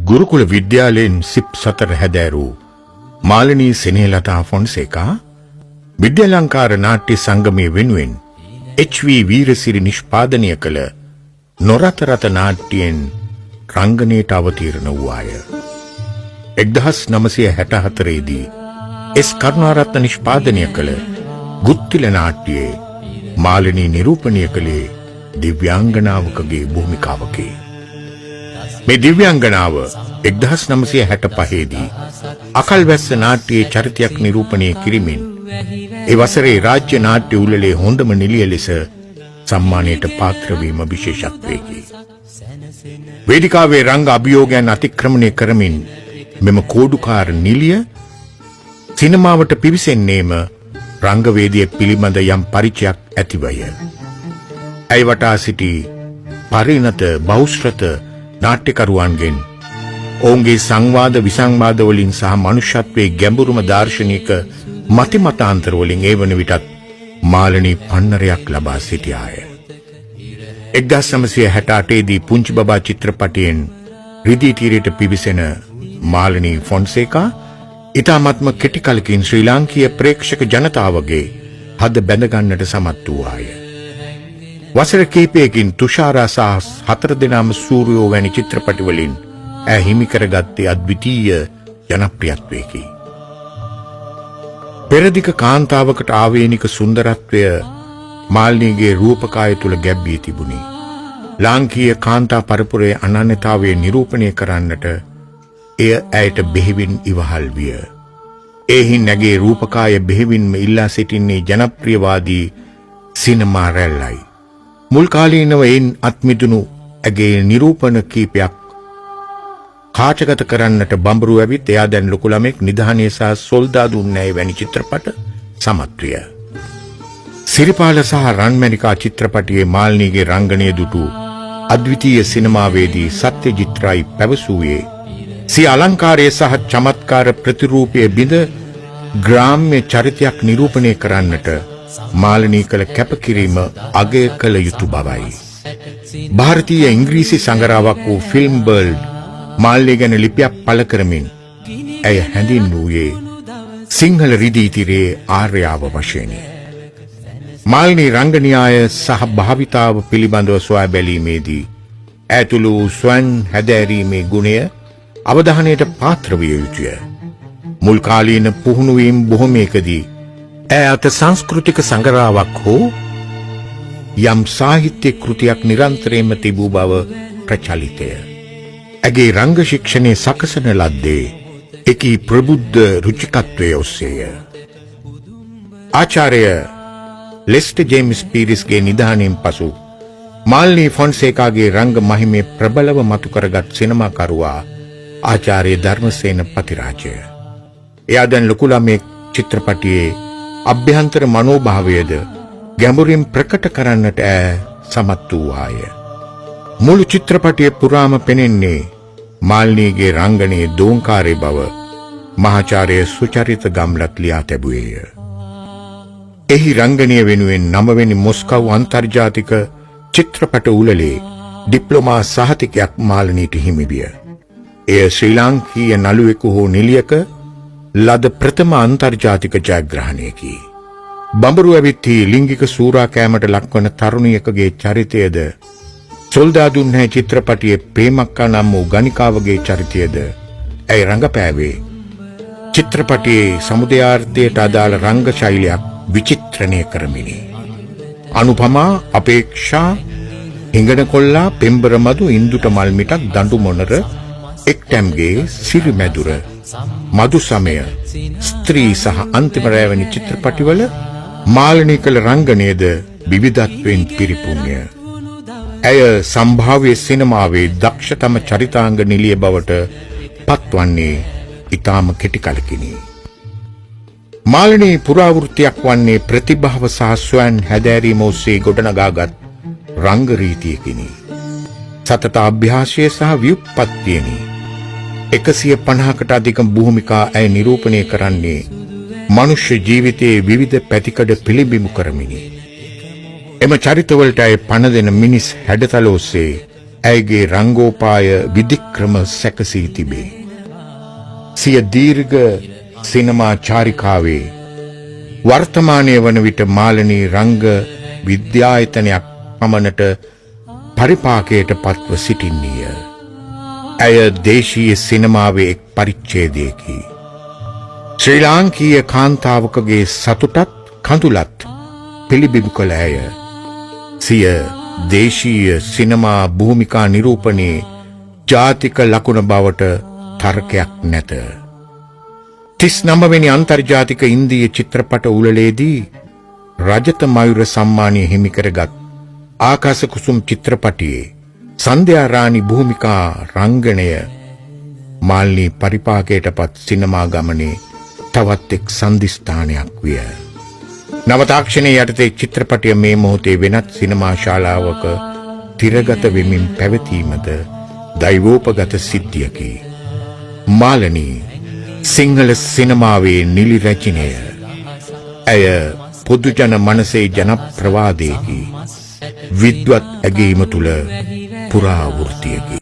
ගුරුකුල විද්‍යාලයෙන් සිප් 4 හැදෑරූ මාලනී සෙනෙහෙලතා ෆොන්සේකා විද්‍යාලංකාර නාට්‍ය සංගමයේ වෙනුවෙන් එච්.වී. වීරසිරි නිෂ්පාදනය කළ නොරතරත නාට්‍යයෙන් රංගනයට අවතීර්ණ වූවාය. 1964 දී එස් කරුණාරත්න නිෂ්පාදනය කළ ගුත්තිල නාට්‍යයේ මාලනී නිරූපණය කළේ දිව්‍යාංගනාවකගේ භූමිකාවකි. මේ දිව්‍යාංගනාව 1965 දී අකල්වැස්ස නාට්‍යයේ චරිතයක් නිරූපණය කිරීමෙන් ඒ වසරේ රාජ්‍ය නාට්‍ය උළෙලේ හොඳම නිළිය ලෙස සම්මානයට පාත්‍ර වීම විශේෂත්වයකි. වේදිකාවේ රංග අභියෝගයන් අතික්‍රමණය කරමින් මෙම කෝඩුකාර නිළිය සිනමාවට පිවිසෙන්නේම රංගවේදිය පිළිබඳ යම් පරිචයක් ඇතිවය. ඇය වටා සිටි පරිණත බහුශ්‍රත නාට්‍යකරුවන්ගෙන් ඔවුන්ගේ සංවාද විසංවාද වලින් සහ මනුෂ්‍යත්වයේ ගැඹුරුම දාර්ශනික මතිමතාන්තර වලින් ඒ වන විටත් මාලනී පන්නරයක් ලබා සිටියාය. 1968 දී පුංචි බබා චිත්‍රපටයෙන් රිදී තීරයට පිවිසෙන මාලනී ෆොන්සේකා ඉතාමත්ම කෙටි කලකින් ශ්‍රී ලාංකීය ප්‍රේක්ෂක ජනතාවගේ හද බැඳ ගන්නට සමත් වූවාය. වසර කිහිපයකින් තුෂාරා සහ 4 දෙනාම සූර්යෝ වැනි චිත්‍රපටි වලින් ඇය හිමි කරගත්තේ අද්විතීය ජනප්‍රියත්වයකි. පෙරදිග කාන්තාවකට ආවේනික සුන්දරත්වය මාලනීගේ රූපකාය තුල ගැබ්වී තිබුණි. ලාංකීය කාන්තා පරපුරේ අනන්‍යතාවය නිරූපණය කරන්නට එය ඇයට බෙහෙවින් ඉවහල් විය. එහි නැගේ රූපකාය බෙහෙවින්ම ඉල්ලා සිටින්නේ ජනප්‍රියවාදී සිනමා රැල්ලයි. මුල් කාලීනව එයින් අත්මිදුණු ඇගේ නිරූපණ කීපයක් කාචගත කරන්නට බඹරු ඇවිත් එයා දැන් ලොකු ළමෙක් නිධානයේ සහ සොල්දාදු උන්නැය වැනි චිත්‍රපට සමත්විය. සිරිපාල සහ රන්මැණිකා චිත්‍රපටයේ මාලනීගේ රංගනය දුටු අද්විතීය සිනමාවේදී සත්‍යජිත් රයි පැවසුවේ සිය අලංකාරය සහ චමත්කාර ප්‍රතිරූපය බිඳ ග්‍රාම්‍ය චරිතයක් නිරූපණය කරන්නට මාලනී කළ කැපකිරීම අගය කළ යුතු බවයි. ಭಾರತೀಯ ඉංග්‍රීසි සංගරාවක් වූ ෆිල්ම් බර්ල්ඩ් මාලනී ගැන ලිපියක් පළ කරමින් ඇය හැඳින්වූයේ සිංහල රිදී තිරේ ආර්යාව වශයෙනි. මාලනී රංගනීය සහ භාවිතාව පිළිබඳව සොයා බැලීමේදී ඇතුළු ස්වයං හැදෑරීමේ ගුණය අවධානයට පාත්‍ර විය යුතුය. මුල් කාලීන පුහුණුවීම් බොහොමයකදී ඇය අත සංස්කෘතික සංගරාවක් හෝ යම් සාහිත්‍ය කෘතියක් නිරන්තරයෙන්ම තිබූ බව ප්‍රචලිතය. ඇගේ රංග ශික්ෂණය සකසන ලද්දේ එකී ප්‍රබුද්ධ රුචිකත්වය ඔස්සේය. ආචාර්ය ලෙස්ටර් ජේම්ස් පීරිස්ගේ නිධානයෙන් පසු මාලනී ෆොන්සේකාගේ රංග මහිමේ ප්‍රබලව මතු කරගත් සිනමාකරුවා ආචාර්ය ධර්මසේන පතිරාජය. එයා දැන් ලොකු ළමෙක් චිත්‍රපටියේ අභ්‍යන්තර මනෝභාවයද ගැඹුරින් ප්‍රකට කරන්නට ඈ සමත් වූවාය. මුළු චිත්‍රපටිය පුරාම පෙනෙන්නේ මාලනීගේ රංගනයේ දෝංකාරී බව මහාචාර්ය සුචරිත ගම්ලත් ලියා තැබුවේය. එහි රංගනය වෙනුවෙන් 9 වෙනි මොස්කව් අන්තර්ජාතික චිත්‍රපට උළෙලේ ඩිප්ලෝමා සහතිකයක් මාලනීට හිමි විය. එය ශ්‍රී ලාංකීය නළුවෙකු හෝ නිළියක ලද ප්‍රථම අන්තර්ජාතික ජයග්‍රහණයකි. බඹරු ඇවිත්හි ලිංගික සූරාකෑමට ලක්වන තරුණියකගේ චරිතයද සොල්දාදුන්හැ චිත්‍රපටියේ ප්‍රේමක්කා නම් වූ ගණිකාවගේ චරිතයද ඇය රංගපෑවේ චිත්‍රපටියේ සමුදයාර්ථයට අදාළ රංග ශෛලියක් විචිත්‍රණය කරමිනි. අනුපමා, අපේක්ෂා, හිඟනකොල්ලා, පෙම්බරමදු, ඉන්දුට මල්මිටක්, දඬු මොනර, එක්ටැම්ගේ, සිරිමැදුර, මදු සමය, ස්ත්‍රී සහ අන්තිම රැය වැනි චිත්‍රපටිවල මාලනී කළ රංගනයද විවිධත්වයෙන් පිරිපුන්ය. ඇය සම්භාව්‍ය සිනමාවේ දක්ෂතම චරිතාංග නිළිය බවට පත්වන්නේ ඉතාම කෙටි කලකිනි. මාලනී පුරාවෘත්තියක් වන්නේ ප්‍රතිභාව සහ ස්වයං හැදෑරීම ඔස්සේ ගොඩනගාගත් රංග රීතියකිනි. සතත අභ්‍යාසය සහ ව්‍යුත්පත්තියනි. 150කට අධික භූමිකා ඇය නිරූපණය කරන්නේ මනුෂ්‍ය ජීවිතයේ විවිධ පැතිකඩ පිළිබිඹු කරමිනි. එම චරිතවලට ඇය පණ දෙන මිනිස් හැඩතල ඔස්සේ ඇයගේ රංගෝපාය විධික්‍රම සැකසී තිබේ. සිය දීර්ඝ සිනමා චාරිකාවේ වර්තමානය වන විට මාලනී රංග විද්‍යායතනයක් පමණට පරිපාකයට පත්ව සිටින්නීය. ඇය දේශීය සිනමාවේ එක් පරිච්ඡේදයකි. ශ්‍රී ලාංකීය කාන්තාවකගේ සතුටත් කඳුලත් පිළිබිඹු කළ ඇය සිය දේශීය සිනමා භූමිකා නිරූපණයේ ජාතික ලකුණ බවට තර්කයක් නැත. 39 වෙනි අන්තර්ජාතික ඉන්දීය චිත්‍රපට උළෙලේදී රජත මයුර සම්මානය හිමි කරගත් ආකාශ කුසුම් චිත්‍රපටයේ සන්ධ්‍යා රාණි භූමිකා රංගනය මාල්නී පරිපාකයටපත් සිනමා ගමනේ තවත් එක් සන්ධිස්ථානයක් විය. නව තාක්ෂණයේ යටතේ චිත්‍රපටය මේ මොහොතේ වෙනත් සිනමා ශාලාවක තිරගත වෙමින් පැවතීමද දෛවෝපගත සිද්ධියකි. මාලනී සිංහල සිනමාවේ නිලි රැජිනය. ඇය පොදුජන මනසේ ජනප්‍රවාදයකි. විද්වත් ඇගීම තුළ පුරාවෘතියකි.